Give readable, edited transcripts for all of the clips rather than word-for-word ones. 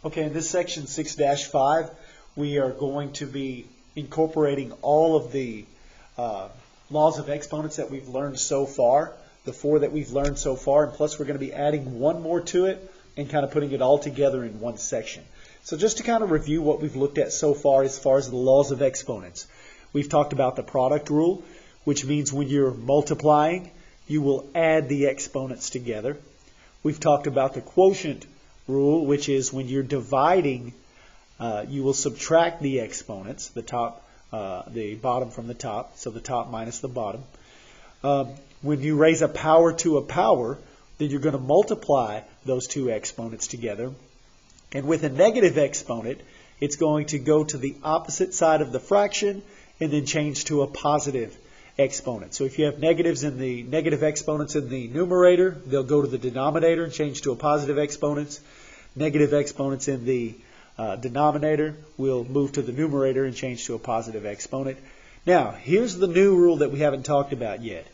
Okay, in this section 6-5, we are going to be incorporating all of the laws of exponents that we've learned so far, the 4 that we've learned so far, and plus we're going to be adding one more to it and kind of putting it all together in one section. So just to kind of review what we've looked at so far as the laws of exponents. We've talked about the product rule, which means when you're multiplying, you will add the exponents together. We've talked about the quotient rule, which is when you're dividing, you will subtract the exponents, the bottom from the top, so the top minus the bottom. When you raise a power to a power, then you're going to multiply those two exponents together. And with a negative exponent, it's going to go to the opposite side of the fraction and then change to a positive exponent. So if you have negative exponents in the numerator, they'll go to the denominator and change to a positive exponent. Negative exponents in the denominator will move to the numerator and change to a positive exponent. Now, here's the new rule that we haven't talked about yet.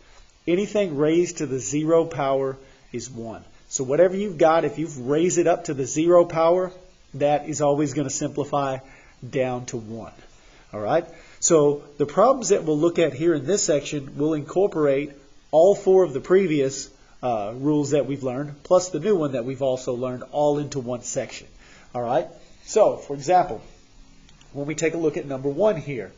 Anything raised to the 0 power is 1. So whatever you've got, if you've raised it up to the 0 power, that is always going to simplify down to 1. All right? So the problems that we'll look at here in this section will incorporate all 4 of the previous rules that we've learned, plus the new one that we've also learned, all into one section. All right? So, for example, when we take a look at number 1 here,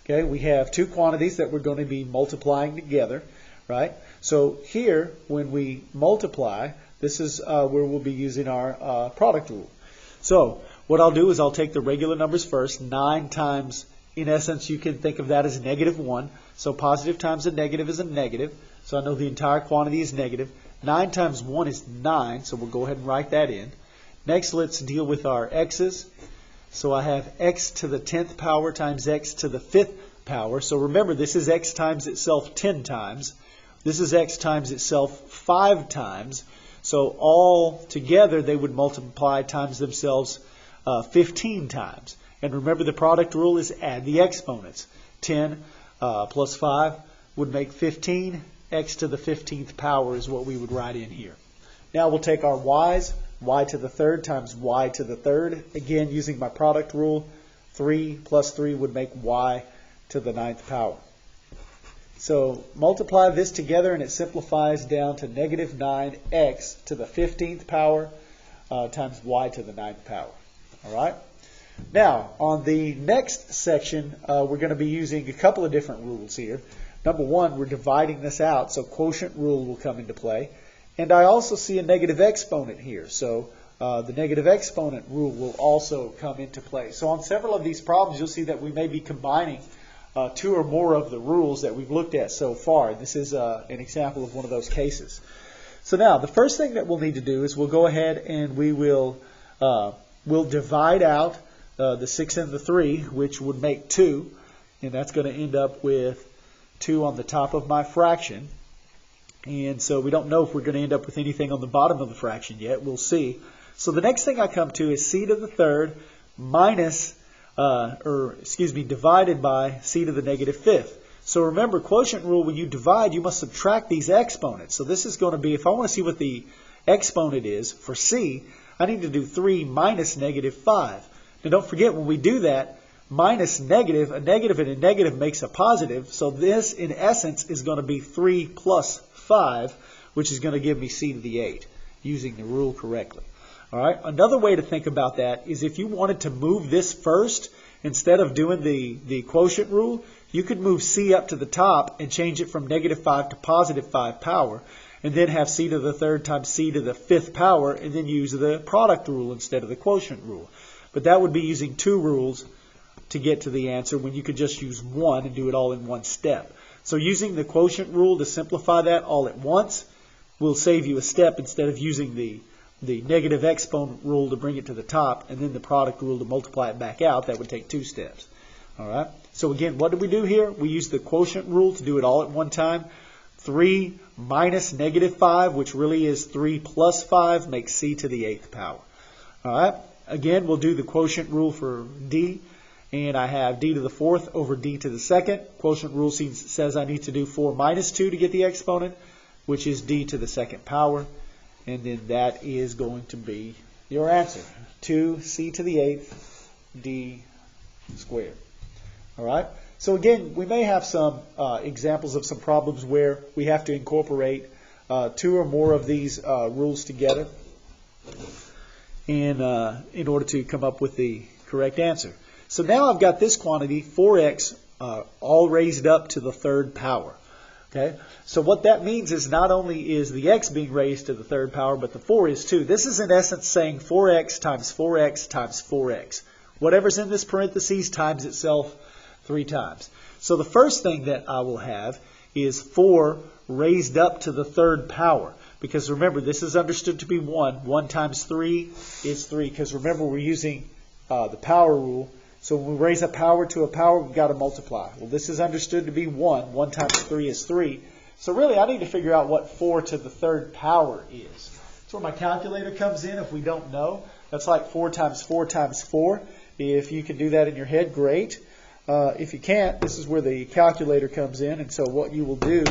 okay, we have two quantities that we're going to be multiplying together, right? So here, when we multiply, this is where we'll be using our product rule. So what I'll do is I'll take the regular numbers first. 9 times, in essence, you can think of that as negative 1. So positive times a negative is a negative. So I know the entire quantity is negative. 9 times 1 is 9, so we'll go ahead and write that in. Next, let's deal with our x's. So I have x to the 10th power times x to the 5th power. So remember, this is x times itself 10 times. This is x times itself 5 times. So all together, they would multiply times themselves 15 times. And remember, the product rule is add the exponents. 10 plus 5 would make 15. X to the 15th power is what we would write in here. Now we'll take our y's. Y to the 3rd times y to the 3rd. Again, using my product rule, 3 plus 3 would make y to the 9th power. So multiply this together and it simplifies down to negative 9x to the 15th power times y to the 9th power. All right? Now, on the next section, we're going to be using a couple of different rules here. Number 1, we're dividing this out, so quotient rule will come into play. And I also see a negative exponent here, so the negative exponent rule will also come into play. So on several of these problems, you'll see that we may be combining 2 or more of the rules that we've looked at so far. This is an example of one of those cases. So now, the first thing that we'll need to do is we'll go ahead and we'll divide out the 6 and the 3, which would make 2, and that's going to end up with 2 on the top of my fraction. And so we don't know if we're going to end up with anything on the bottom of the fraction yet. We'll see. So the next thing I come to is c to the 3rd minus, divided by c to the negative 5th. So remember, quotient rule, when you divide, you must subtract these exponents. So this is going to be, if I want to see what the exponent is for c, I need to do 3 minus negative 5. Now don't forget, when we do that, minus negative, a negative and a negative makes a positive. So this, in essence, is going to be 3 plus 5, which is going to give me c to the 8, using the rule correctly. All right. Another way to think about that is if you wanted to move this first, instead of doing the quotient rule, you could move c up to the top and change it from negative 5 to positive 5 power, and then have c to the 3rd times c to the 5th power, and then use the product rule instead of the quotient rule. But that would be using 2 rules to get to the answer when you could just use 1 and do it all in one step. So using the quotient rule to simplify that all at once will save you a step instead of using the negative exponent rule to bring it to the top and then the product rule to multiply it back out. That would take 2 steps. All right. So again, what did we do here? We used the quotient rule to do it all at one time. 3 minus negative 5, which really is 3 plus 5, makes c to the 8th power. All right. Again, we'll do the quotient rule for d. And I have d to the 4th over d to the 2nd. Quotient rule says I need to do 4 minus 2 to get the exponent, which is d to the 2nd power. And then that is going to be your answer, 2c to the 8th d squared. All right. So again, we may have some examples of some problems where we have to incorporate two or more of these rules together in order to come up with the correct answer. So now I've got this quantity, 4x, all raised up to the third power. Okay, so what that means is not only is the x being raised to the third power, but the 4 is too. This is in essence saying 4x times 4x times 4x. Whatever's in this parentheses times itself 3 times. So the first thing that I will have is 4 raised up to the third power. Because remember, this is understood to be 1. 1 times 3 is 3. Because remember, we're using the power rule. So when we raise a power to a power, we've got to multiply. Well, this is understood to be 1. 1 times 3 is 3. So really, I need to figure out what 4 to the third power is. That's where my calculator comes in if we don't know. That's like 4 times 4 times 4. If you can do that in your head, great. If you can't, this is where the calculator comes in. And so what you will do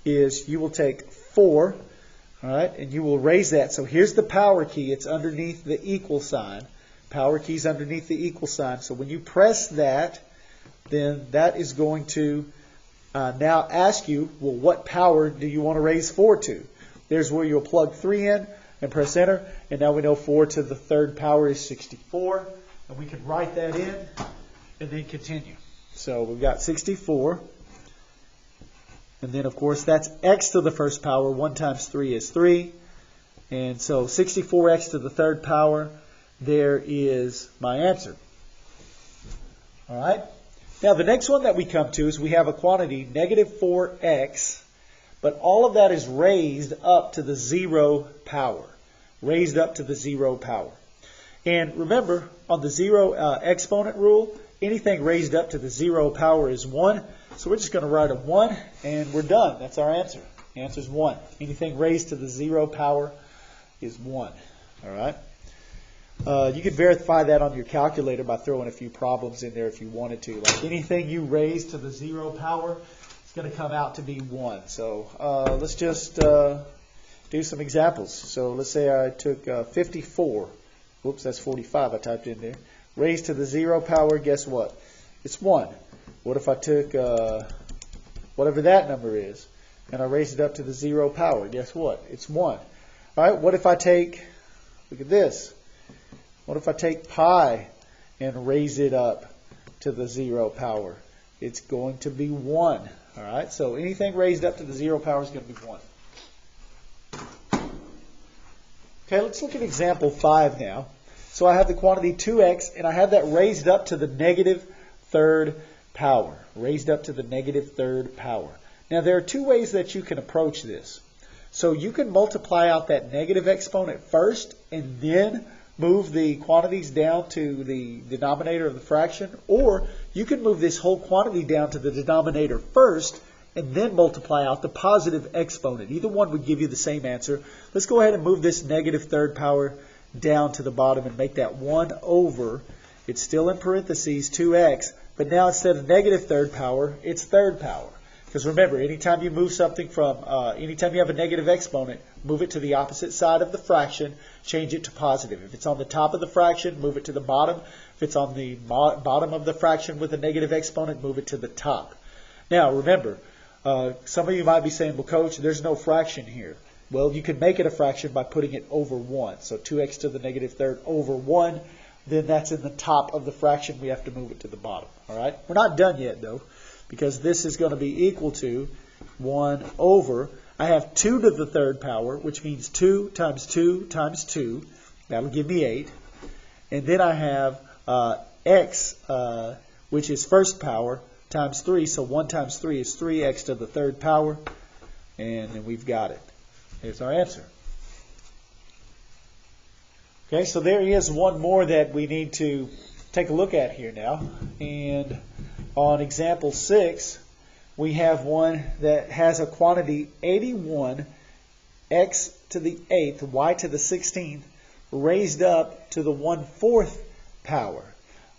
is you will take 4, all right, and you will raise that. So here's the power key. It's underneath the equal sign. Power key's underneath the equal sign. So when you press that, then that is going to now ask you, well, what power do you want to raise 4 to? There's where you'll plug 3 in and press enter. And now we know 4 to the third power is 64. And we can write that in and then continue. So we've got 64. And then, of course, that's x to the first power. 1 times 3 is 3. And so 64x to the third power. There is my answer. All right. Now, the next one that we come to is we have a quantity, negative 4x, but all of that is raised up to the 0 power. Raised up to the 0 power. And remember, on the 0 exponent rule, anything raised up to the 0 power is 1. So we're just going to write a 1, and we're done. That's our answer. The answer is 1. Anything raised to the 0 power is 1. All right. You could verify that on your calculator by throwing a few problems in there if you wanted to. Like anything you raise to the 0 power, it's going to come out to be 1. So let's just do some examples. So let's say I took 54. Whoops, that's 45 I typed in there. Raised to the 0 power, guess what? It's 1. What if I took whatever that number is, and I raised it up to the 0 power? Guess what? It's 1. All right, what if I take, look at this. What if I take pi and raise it up to the 0 power? It's going to be 1. All right, so anything raised up to the 0 power is going to be 1. Okay, let's look at example 5 now. So I have the quantity 2x, and I have that raised up to the negative third power. Raised up to the negative third power. Now, there are two ways that you can approach this. So you can multiply out that negative exponent first, and then move the quantities down to the denominator of the fraction, or you can move this whole quantity down to the denominator first and then multiply out the positive exponent. Either one would give you the same answer. Let's go ahead and move this negative third power down to the bottom and make that 1 over, it's still in parentheses, 2x, but now instead of negative third power, it's third power. Because remember, anytime you move something from, anytime you have a negative exponent, move it to the opposite side of the fraction, change it to positive. If it's on the top of the fraction, move it to the bottom. If it's on the bottom of the fraction with a negative exponent, move it to the top. Now, remember, some of you might be saying, well, Coach, there's no fraction here. Well, you can make it a fraction by putting it over 1. So 2x to the negative third over 1, then that's in the top of the fraction. We have to move it to the bottom. All right? We're not done yet, though, because this is going to be equal to 1 over, I have 2 to the third power, which means 2 times 2 times 2. That'll give me 8. And then I have x, which is first power, times 3. So 1 times 3 is 3x to the third power. And then we've got it. Here's our answer. Okay, so there is one more that we need to take a look at here now. And on example 6, we have one that has a quantity 81 x to the 8th, y to the 16th, raised up to the 1/4 power.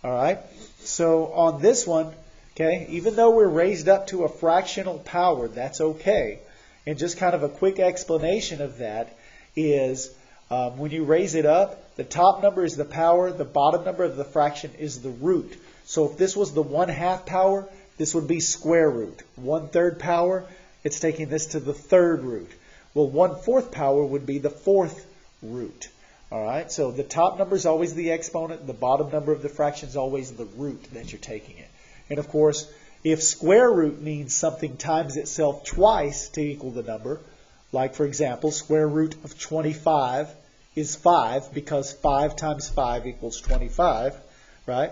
All right, so on this one, okay, even though we're raised up to a fractional power, that's okay. And just kind of a quick explanation of that is When you raise it up, the top number is the power, the bottom number of the fraction is the root. So if this was the 1/2 power, this would be square root. 1/3 power, it's taking this to the 3rd root. Well, 1/4 power would be the 4th root. All right, so the top number is always the exponent, the bottom number of the fraction is always the root that you're taking it. And of course, if square root means something times itself twice to equal the number, like for example, square root of 25 is 5 because 5 times 5 equals 25, right?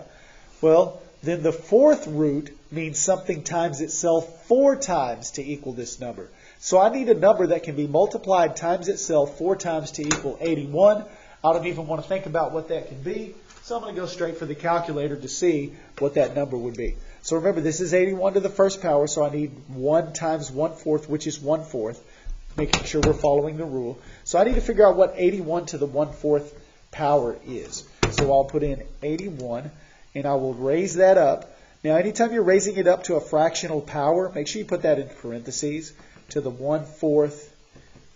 Well, then the 4th root means something times itself 4 times to equal this number. So I need a number that can be multiplied times itself 4 times to equal 81. I don't even want to think about what that can be. So I'm going to go straight for the calculator to see what that number would be. So remember, this is 81 to the 1st power, so I need 1 times 1/4, which is 1/4, making sure we're following the rule. So I need to figure out what 81 to the 1/4 power is. So I'll put in 81, and I will raise that up. Now, anytime you're raising it up to a fractional power, make sure you put that in parentheses, to the 1/4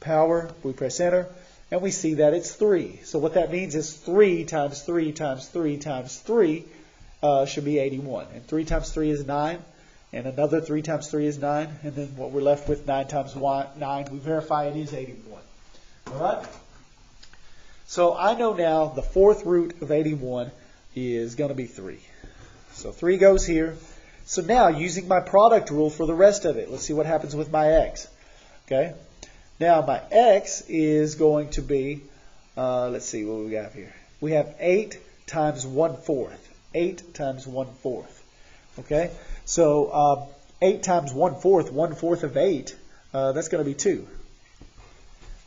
power. We press enter. And we see that it's 3. So what that means is 3 times 3 times 3 times 3 should be 81. And 3 times 3 is 9. And another 3 times 3 is 9. And then what we're left with, 9 times 9, we verify it is 81. All right? So I know now the 4th root of 81 is going to be 3. So 3 goes here. So now, using my product rule for the rest of it, let's see what happens with my x. Okay? Now my x is going to be, let's see what we got here. We have 8 times 1/4. 8 times 1/4. Okay? So 8 times 1/4, 1/4 of 8, that's going to be 2.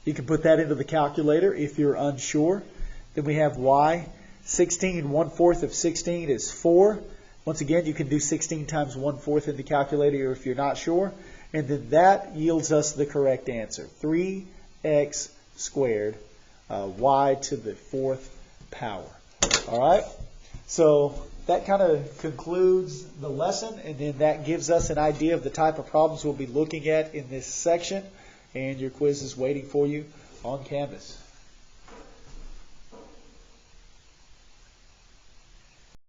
You can put that into the calculator if you're unsure. Then we have y. 16, 1/4 of 16 is 4. Once again, you can do 16 times 1/4 in the calculator if you're not sure. And then that yields us the correct answer. 3x squared, y to the 4th power. All right? So that kind of concludes the lesson, and then that gives us an idea of the type of problems we'll be looking at in this section. And your quiz is waiting for you on Canvas.